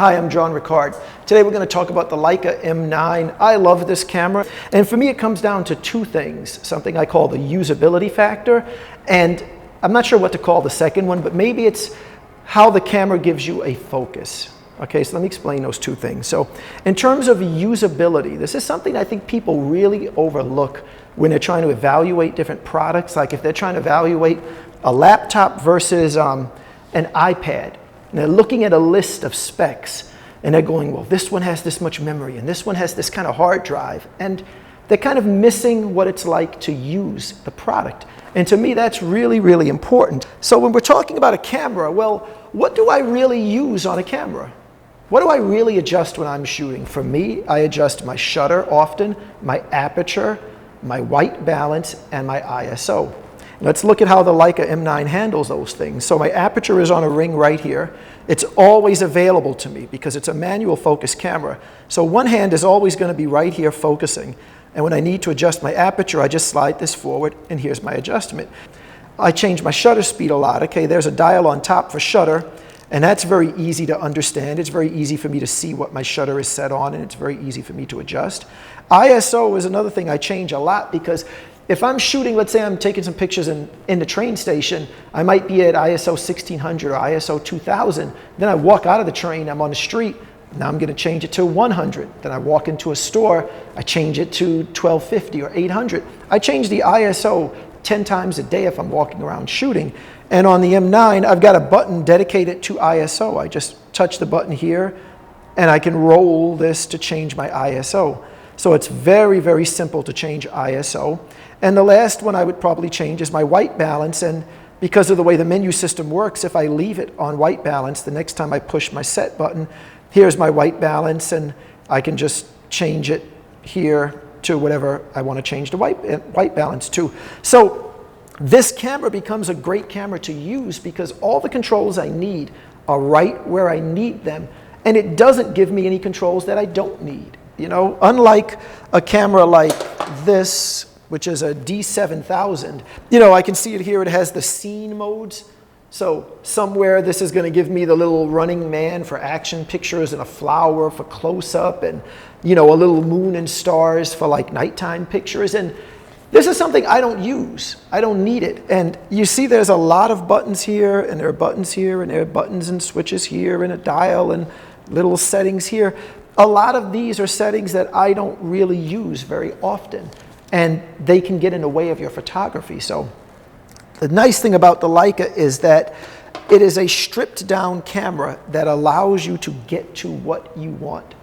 Hi, I'm John Ricard. Today we're going to talk about the Leica M9. I love this camera, and for me it comes down to two things, something I call the usability factor, and I'm not sure what to call the second one, but maybe it's how the camera gives you a focus. Okay, so let me explain those two things. So in terms of usability, this is something I think people really overlook when they're trying to evaluate different products, like if they're trying to evaluate a laptop versus an iPad. And they're looking at a list of specs and they're going, well, this one has this much memory and this one has this kind of hard drive. And they're kind of missing what it's like to use the product. And to me, that's really, really important. So when we're talking about a camera, well, what do I really use on a camera? What do I really adjust when I'm shooting? For me, I adjust my shutter often, my aperture, my white balance, and my ISO. Let's look at how the Leica M9 handles those things. So my aperture is on a ring right here. It's always available to me because it's a manual focus camera. So one hand is always going to be right here focusing. And when I need to adjust my aperture, I just slide this forward and here's my adjustment. I change my shutter speed a lot. Okay, there's a dial on top for shutter, and that's very easy to understand. It's very easy for me to see what my shutter is set on, and it's very easy for me to adjust. ISO is another thing I change a lot because if I'm shooting, let's say I'm taking some pictures in the train station, I might be at ISO 1600 or ISO 2000. Then I walk out of the train, I'm on the street, now I'm going to change it to 100. Then I walk into a store, I change it to 1250 or 800. I change the ISO 10 times a day if I'm walking around shooting. And on the M9, I've got a button dedicated to ISO. I just touch the button here and I can roll this to change my ISO. So it's very, very simple to change ISO. And the last one I would probably change is my white balance. And because of the way the menu system works, if I leave it on white balance, the next time I push my set button, here's my white balance, and I can just change it here to whatever I want to change the white balance to. So this camera becomes a great camera to use because all the controls I need are right where I need them, and it doesn't give me any controls that I don't need. You know, unlike a camera like this, which is a D7000, you know, I can see it here, it has the scene modes. So somewhere this is going to give me the little running man for action pictures and a flower for close-up and, you know, a little moon and stars for like nighttime pictures. And this is something I don't use. I don't need it. And you see there's a lot of buttons here, and there are buttons here, and there are buttons and switches here, and a dial and little settings here. A lot of these are settings that I don't really use very often, and they can get in the way of your photography. So the nice thing about the Leica is that it is a stripped down camera that allows you to get to what you want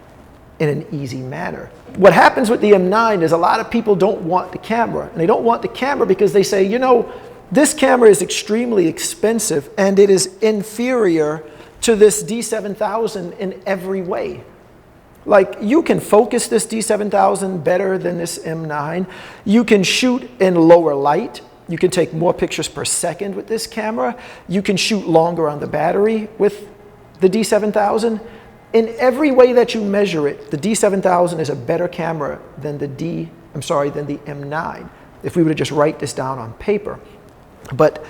in an easy manner. What happens with the M9 is a lot of people don't want the camera, and they don't want the camera because they say, you know, this camera is extremely expensive and it is inferior to this D7000 in every way. Like, you can focus this D7000 better than this M9. You can shoot in lower light. You can take more pictures per second with this camera. You can shoot longer on the battery with the D7000. In every way that you measure it, the D7000 is a better camera than the M9, if we were to just write this down on paper. But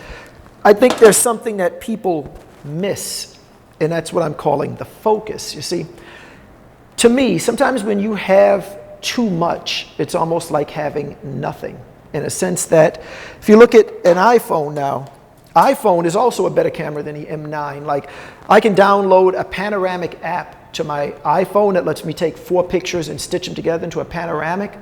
I think there's something that people miss, and that's what I'm calling the focus. You see, to me, sometimes when you have too much, it's almost like having nothing, in a sense that if you look at an iPhone now, iPhone is also a better camera than the M9. Like, I can download a panoramic app to my iPhone that lets me take 4 pictures and stitch them together into a panoramic.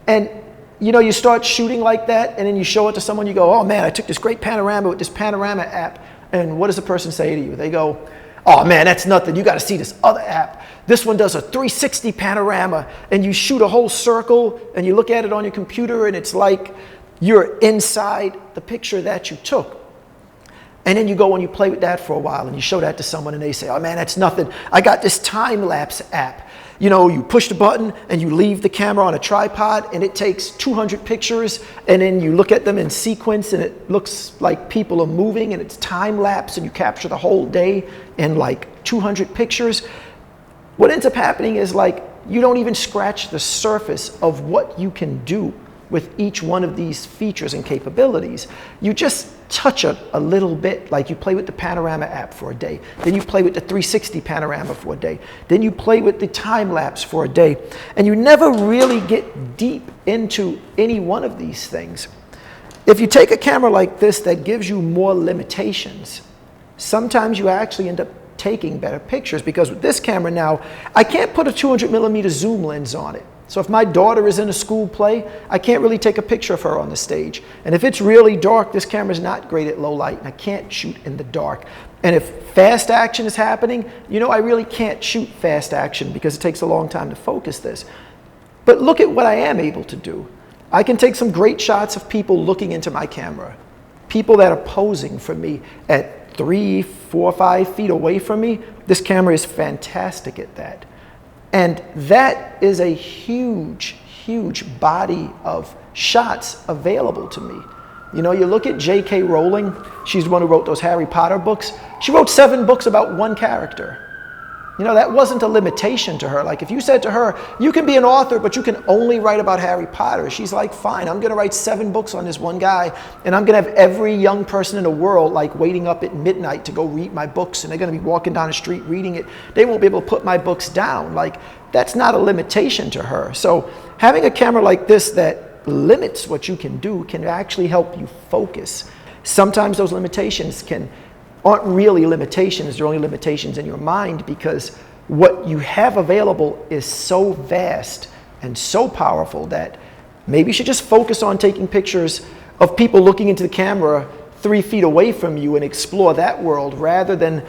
And you know, you start shooting like that, and then you show it to someone, you go, oh man, I took this great panorama with this panorama app. And what does the person say to you? They go, oh man, that's nothing. You got to see this other app. This one does a 360 panorama, and you shoot a whole circle, and you look at it on your computer, and it's like you're inside the picture that you took. And then you go and you play with that for a while, and you show that to someone, and they say, oh man, that's nothing. I got this time-lapse app. You know, you push the button, and you leave the camera on a tripod, and it takes 200 pictures, and then you look at them in sequence, and it looks like people are moving, and it's time-lapse, and you capture the whole day in like 200 pictures. What ends up happening is, like, you don't even scratch the surface of what you can do with each one of these features and capabilities. You just touch it a little bit, like you play with the panorama app for a day, then you play with the 360 panorama for a day, then you play with the time lapse for a day, and you never really get deep into any one of these things. If you take a camera like this that gives you more limitations, sometimes you actually end up taking better pictures, because with this camera now, I can't put a 200mm zoom lens on it. So if my daughter is in a school play, I can't really take a picture of her on the stage. And if it's really dark, this camera is not great at low light, and I can't shoot in the dark. And if fast action is happening, you know, I really can't shoot fast action because it takes a long time to focus this. But look at what I am able to do. I can take some great shots of people looking into my camera, people that are posing for me at 3, 4, 5 feet away from me. This camera is fantastic at that. And that is a huge, huge body of shots available to me. You know, you look at J.K. Rowling, she's the one who wrote those Harry Potter books. She wrote 7 books about one character. You know, that wasn't a limitation to her. Like if you said to her, you can be an author, but you can only write about Harry Potter. She's like, fine, I'm gonna write 7 books on this one guy, and I'm gonna have every young person in the world like waiting up at midnight to go read my books, and they're gonna be walking down the street reading it. They won't be able to put my books down. Like, that's not a limitation to her. So having a camera like this that limits what you can do can actually help you focus. Sometimes those limitations aren't really limitations, they're only limitations in your mind, because what you have available is so vast and so powerful that maybe you should just focus on taking pictures of people looking into the camera 3 feet away from you and explore that world, rather than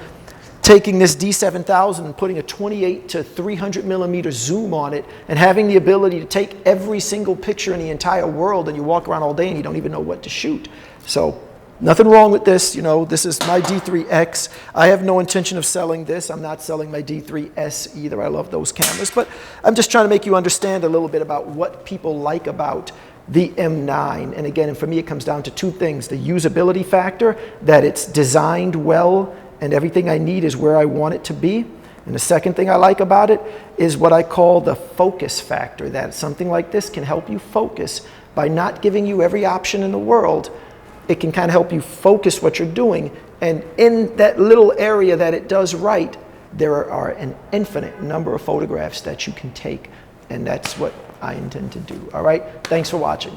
taking this D7000 and putting a 28 to 300mm zoom on it and having the ability to take every single picture in the entire world, and you walk around all day and you don't even know what to shoot. So nothing wrong with this. You know, this is my D3X. I have no intention of selling this. I'm not selling my D3S either. I love those cameras, but I'm just trying to make you understand a little bit about what people like about the M9. And again, for me, it comes down to 2 things: the usability factor, that it's designed well and everything I need is where I want it to be. And the second thing I like about it is what I call the focus factor, that something like this can help you focus by not giving you every option in the world. It can kind of help you focus what you're doing. And in that little area that it does right, there are an infinite number of photographs that you can take. And that's what I intend to do. All right? Thanks for watching.